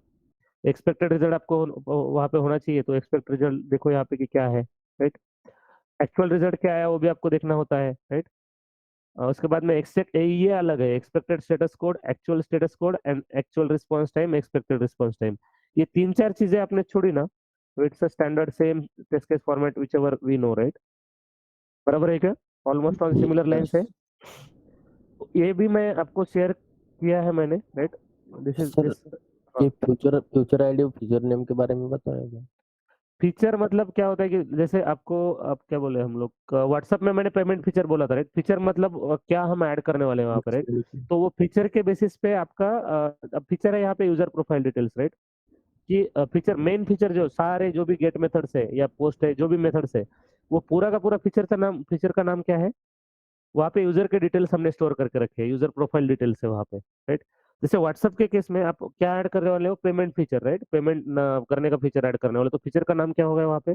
एक्सपेक्टेड रिजल्ट आपको वहां पे होना चाहिए, तो एक्सपेक्ट रिजल्ट देखो यहाँ पे कि क्या है, राइट, एक्चुअल रिजल्ट क्या आया वो भी आपको देखना होता है, राइट। उसके बाद में एक्सेप्ट, ये अलग है, expected status code, actual status code and actual response time, expected response time, ये तीन चार चीजें आपने छोड़ी ना, तो it's a standard same test case format whichever we know, right, बराबर है क्या? ऑलमोस्ट ऑन सिमिलर लाइंस है। ये भी मैं आपको शेयर किया है मैंने, राइट, दिस इज सर, ये फ्यूचर आईडी और फ्यूचर नेम के बारे में बताएगा? फीचर मतलब क्या होता है कि जैसे आपको, आप क्या बोले, हम लोग व्हाट्सएप में मैंने पेमेंट फीचर बोला था, राइट, फीचर मतलब क्या हम ऐड करने वाले हैं वहां पर, राइट, तो वो फीचर के बेसिस पे आपका अब फीचर है यहाँ पे यूजर प्रोफाइल डिटेल्स, राइट, कि फीचर, मेन फीचर जो सारे जो भी गेट मेथड्स है या पोस्ट है, जो भी मेथड्स है, वो पूरा का पूरा फीचर का नाम क्या है, वहाँ पे यूजर के डिटेल्स हमने स्टोर करके रखे हैं, यूजर प्रोफाइल डिटेल्स है वहाँ पे, राइट। जैसे व्हाट्सएप के केस में आप क्या ऐड करने वाले हो, पेमेंट फीचर, राइट, पेमेंट करने का फीचर ऐड करने वाले, तो फीचर का नाम क्या होगा वहाँ पे,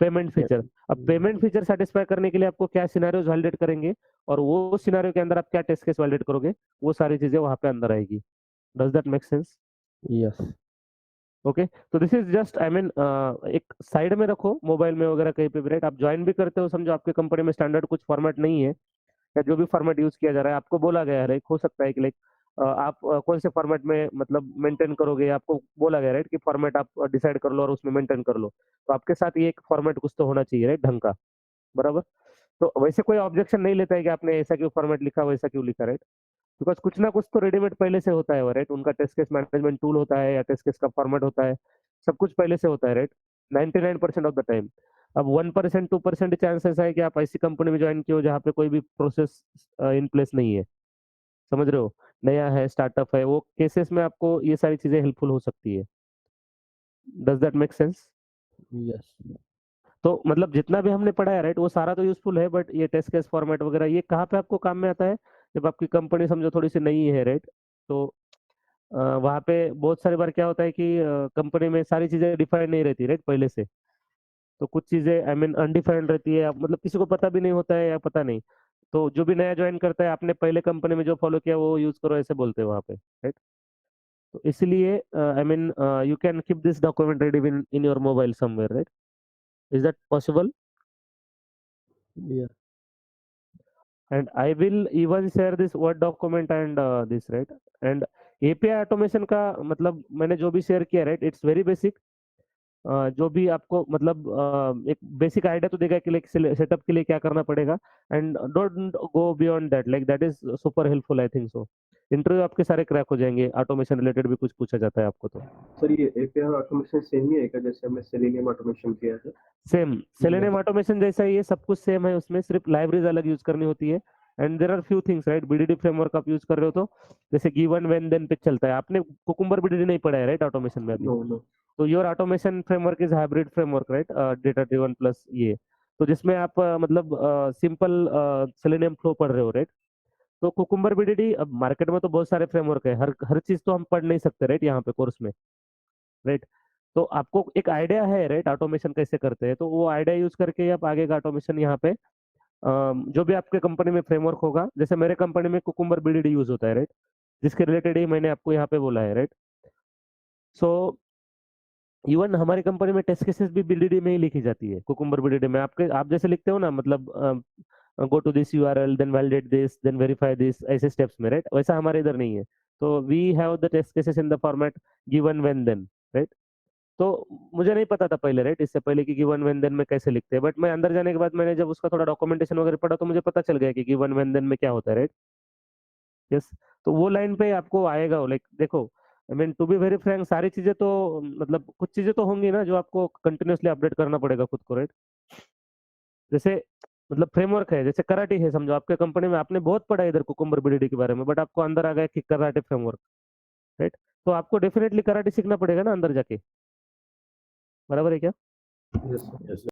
पेमेंट फीचर। अब पेमेंट फीचर सेटिस्फाई करने के लिए आपको क्या सिनेरियोज वैलिडेट करेंगे, और वो सिनेरियो के अंदर आप क्या टेस्ट केस वैलिडेट करोगे, वो सारी चीजें वहाँ पे अंदर आएगी। Does that make sense? Yes. Okay, तो this is just, I mean एक साइड में रखो, मोबाइल में वगैरह कहीं पे भी, राइट, आप ज्वाइन भी करते हो, समझो आपके कंपनी में स्टैंडर्ड कुछ फॉर्मेट नहीं है, या जो भी फॉर्मेट यूज किया जा रहा है आपको बोला गया है, लाइक हो सकता है कि लाइक आप कौन से फॉर्मेट में मतलब मेंटेन करोगे, आपको बोला गया, राइट, कि फॉर्मेट आप डिसाइड कर लो और उसमें मेंटेन कर लो, तो आपके साथ ये एक फॉर्मेट कुछ तो होना चाहिए, राइट, ढंग का, बराबर? तो वैसे कोई ऑब्जेक्शन नहीं लेता है कि आपने ऐसा क्यों फॉर्मेट लिखा, वैसा क्यों लिखा, राइट, बिकॉज कुछ ना कुछ तो रेडीमेड पहले से होता है, राइट, उनका टेस्ट केस मैनेजमेंट टूल होता है या टेस्ट केस का फॉर्मेट होता है, सब कुछ पहले से होता है, राइट, 99% ऑफ द टाइम। अब 1% 2% चांस ऐसा है कि आप ऐसी कंपनी में ज्वाइन किए हो जहाँ पे कोई भी प्रोसेस इन प्लेस नहीं है, समझ रहे हो, नया है, स्टार्टअप है, वो केसेस में आपको ये सारी चीजें हेल्पफुल हो सकती है। Does that make sense? Yes. तो मतलब जितना भी हमने पढ़ा है, राइट, वो सारा तो यूजफुल है, बट ये टेस्ट केस फॉर्मेट वगैरह ये कहाँ पे आपको काम में आता है, जब आपकी कंपनी समझो थोड़ी सी नई है, राइट, तो वहाँ पे बहुत सारी बार क्या होता है कि कंपनी में सारी चीजें डिफाइंड नहीं रहती, राइट, पहले से, तो कुछ चीजें आई मीन अनडिफाइंड रहती है, मतलब किसी को पता भी नहीं होता है या पता नहीं, तो जो भी नया ज्वाइन करता है, आपने पहले कंपनी में जो फॉलो किया वो यूज करो, ऐसे बोलते हैं वहाँ पे, राइट। तो इसलिए I mean you can keep this document ready in your mobile somewhere, right, is that possible? Yes. And I will even share this Word document and this, right? And API automation का मतलब मैंने जो भी share किया right, it's very basic. जो भी आपको मतलब एक बेसिक आइडिया तो देगा कि लाइक सेटअप के लिए क्या करना पड़ेगा, and don't go beyond that, like that is super helpful I think so. Interview आपके सारे क्रैक हो जाएंगे, ऑटोमेशन रिलेटेड भी कुछ पूछा जाता है आपको तो। सर ये एपीआई ऑटोमेशन सेम ही है क्या, जैसे हमने सेलेनियम ऑटोमेशन किया है? सेम सेलेनियम ऑटोमेशन जैसा ही है, सब कुछ सेम है, उसमें सिर्फ लाइब्रेरीज अलग यूज करनी होती है। And there are few things right, BDD framework आप यूज कर रहे हो तो जैसे गिवन व्हेन देन पे चलता है। आपने कुकुम्बर बीडीडी नहीं पढ़ा है राइट ऑटोमेशन में अभी? No no. तो your automation framework is hybrid framework right, data driven plus ये, तो जिसमें आप मतलब सिंपल सेलेनियम फ्लो पढ़ रहे हो राइट। तो कुकुम्बर बीडीडी, अब मार्केट में तो बहुत सारे फ्रेमवर्क है, हर चीज तो हम पढ़ नहीं सकते राइट यहाँ पे कोर्स में राइट। तो आपको एक आइडिया है राइट ऑटोमेशन कैसे करते हैं, तो वो आइडिया यूज करके आप आगे का ऑटोमेशन यहाँ पे जो भी आपके कंपनी में फ्रेमवर्क होगा, जैसे मेरे कंपनी में कुकुम्बर बीडीडी यूज होता है राइट, जिसके रिलेटेड ही मैंने आपको यहाँ पे बोला है राइट। सो इवन हमारी कंपनी में टेस्ट केसेस भी बीडीडी में ही लिखी जाती है, कुकुम्बर बीडीडी में। आप जैसे लिखते हो ना, मतलब go to this URL then validate this then verify this, ऐसे स्टेप्स में राइट, वैसा हमारे इधर नहीं है। तो we have the test cases in the format given when then right. तो मुझे नहीं पता था पहले राइट, इससे पहले कि गिवन व्हेन देन में कैसे लिखते हैं, बट मैं अंदर जाने के बाद मैंने जब उसका थोड़ा डॉक्यूमेंटेशन वगैरह पढ़ा तो मुझे पता चल गया कि गिवन व्हेन देन में क्या होता है राइट। यस, तो वो लाइन पे आपको आएगा, लाइक देखो I mean to be very frank, सारी चीजें तो मतलब कुछ चीजें तो होंगी ना जो आपको कंटिन्यूअसली अपडेट करना पड़ेगा खुद को राइट। जैसे मतलब फ्रेमवर्क है, जैसे कराटे है, समझो आपके कंपनी में आपने बहुत पढ़ा है इधर कुकुम्बर बीडीडी के बारे में, बट आपको अंदर आ गया कि कराटे फ्रेमवर्क राइट, तो आपको डेफिनेटली कराटे सीखना पड़ेगा ना अंदर जाके, बराबर है क्या? Yes sir.